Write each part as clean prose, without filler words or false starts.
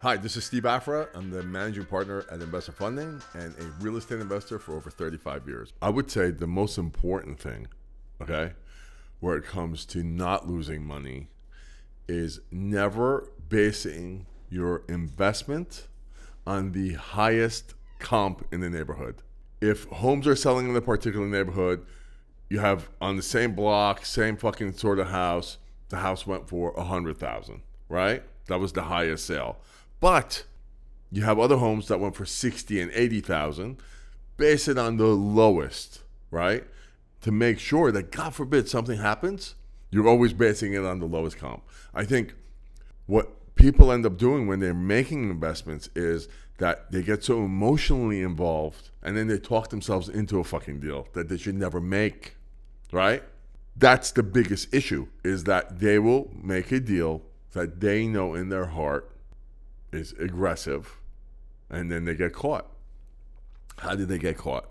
Hi, this is Steve Afra. I'm the managing partner at Investor Funding and a real estate investor for over 35 years. I would say the most important thing, okay, where it comes to not losing money is never basing your investment on the highest comp in the neighborhood. If homes are selling in a particular neighborhood, you have on the same block, same fucking sort of house, the house went for $100,000, right? That was the highest sale. But you have other homes that went for 60 and 80,000. Base it on the lowest, right? To make sure that, God forbid, something happens, you're always basing it on the lowest comp. I think what people end up doing when they're making investments is that they get so emotionally involved and then they talk themselves into a fucking deal that they should never make, right? That's the biggest issue, is that they will make a deal that they know in their heart is aggressive, and then they get caught. How did they get caught?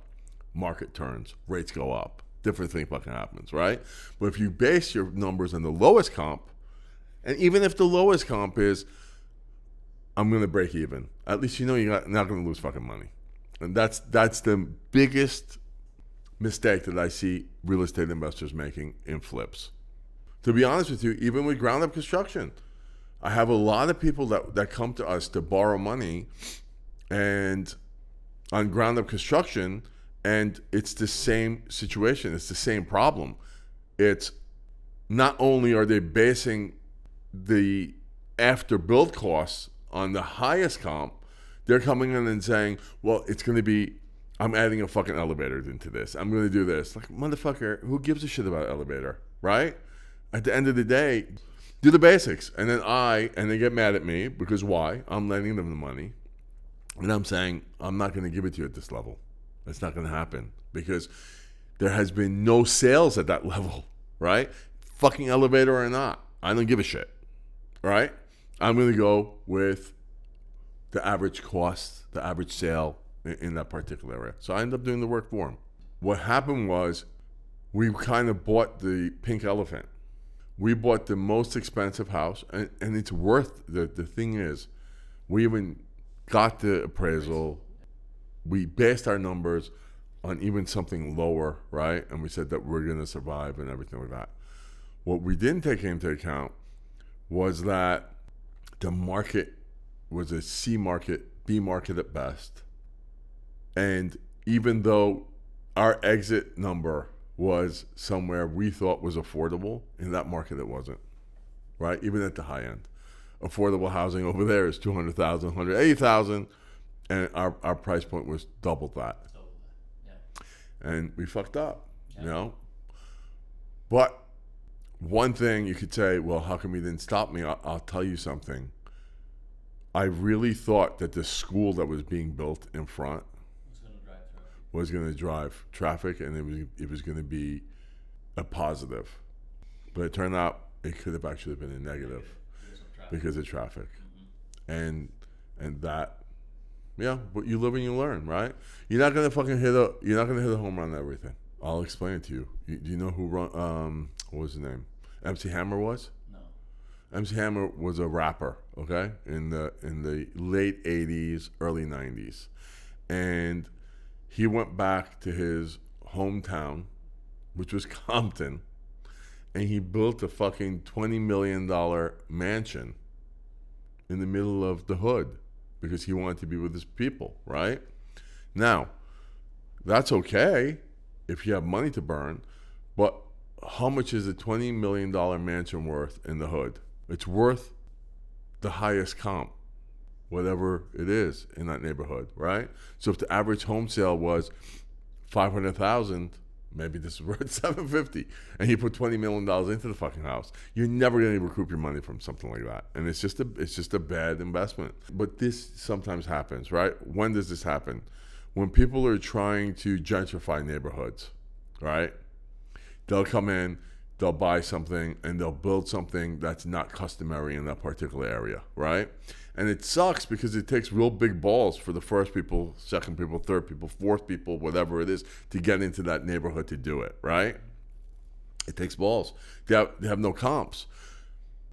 Market turns, rates go up, different thing fucking happens, right? But if you base your numbers on the lowest comp, and even if the lowest comp is, I'm going to break even, at least you know you're not going to lose fucking money. And that's the biggest mistake that I see real estate investors making in flips. To be honest with you, even with ground up construction, I have a lot of people that come to us to borrow money and on ground up construction, and it's the same situation. It's the same problem. It's not only are they basing the after build costs on the highest comp, they're coming in and saying, well, it's going to be, I'm adding a fucking elevator into this. I'm going to do this. Like, motherfucker, who gives a shit about elevator, right? At the end of the day, do the basics. And then they get mad at me because why? I'm lending them the money. And I'm saying, I'm not going to give it to you at this level. It's not going to happen because there has been no sales at that level, right? Fucking elevator or not. I don't give a shit, right? I'm going to go with the average cost, the average sale in that particular area. So I end up doing the work for them. What happened was we kind of bought the pink elephant. We bought the most expensive house, and it's worth, the thing is, we even got the appraisal. We based our numbers on even something lower, right? And we said that we're going to survive and everything like that. What we didn't take into account was that the market was a C market, B market at best. And even though our exit number was somewhere we thought was affordable, in that market it wasn't, right? Even at the high end. Affordable housing over there is 200,000, 180,000, and our price point was double that. Yeah. And we fucked up, you know? But one thing you could say, well, how come you didn't stop me? I'll tell you something. I really thought that the school that was being built in front was going to drive traffic, and it was going to be a positive. But it turned out it could have actually been a negative because of traffic. Mm-hmm. And that, yeah, but you live and you learn, right? You're not going to fucking hit a home run on everything. I'll explain it to you. Do you know who what was his name? MC Hammer was? No. MC Hammer was a rapper, okay? In the late 80s, early 90s. And he went back to his hometown, which was Compton, and he built a fucking $20 million mansion in the middle of the hood because he wanted to be with his people, right? Now, that's okay if you have money to burn, but how much is a $20 million mansion worth in the hood? It's worth the highest comp, whatever it is in that neighborhood, right? So if the average home sale was $500,000, maybe this is worth $750,000, and he put $20 million into the fucking house, you're never going to recoup your money from something like that, and it's just a bad investment. But this sometimes happens, right? When does this happen? When people are trying to gentrify neighborhoods, right? They'll come in, they'll buy something, and they'll build something that's not customary in that particular area, right? And it sucks because it takes real big balls for the first people, second people, third people, fourth people, whatever it is, to get into that neighborhood to do it, right? It takes balls. They have no comps.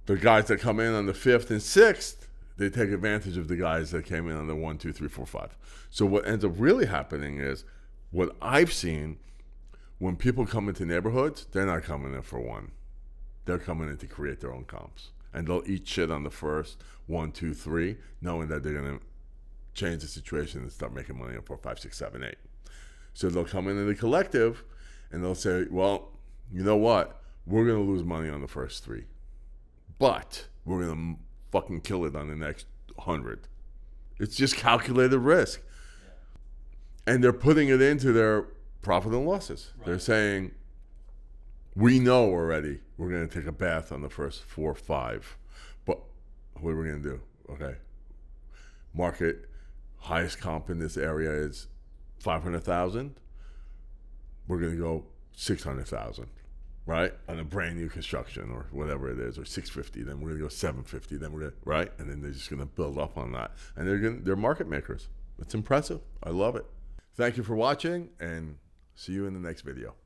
The guys that come in on the 5th and 6th, They take advantage of the guys that came in on the 1, 2, 3, 4, 5. So what ends up really happening is, what I've seen, when people come into neighborhoods, they're not coming in for one. They're coming in to create their own comps. And they'll eat shit on the first 1, 2, 3, knowing that they're going to change the situation and start making money on 4, 5, 6, 7, 8. So they'll come into the collective and they'll say, well, you know what? We're going to lose money on the first 3. But we're going to fucking kill it on the next 100. It's just calculated risk. Yeah. And they're putting it into their profit and losses. Right. They're saying, we know already we're going to take a bath on the first 4, 5. But what are we going to do? Okay. Market highest comp in this area is 500,000. We're going to go 600,000. Right? On a brand new construction or whatever it is, or 650, then we're gonna go 750, then we're gonna, right? And then they're just gonna build up on that. And they're market makers. It's impressive. I love it. Thank you for watching, and see you in the next video.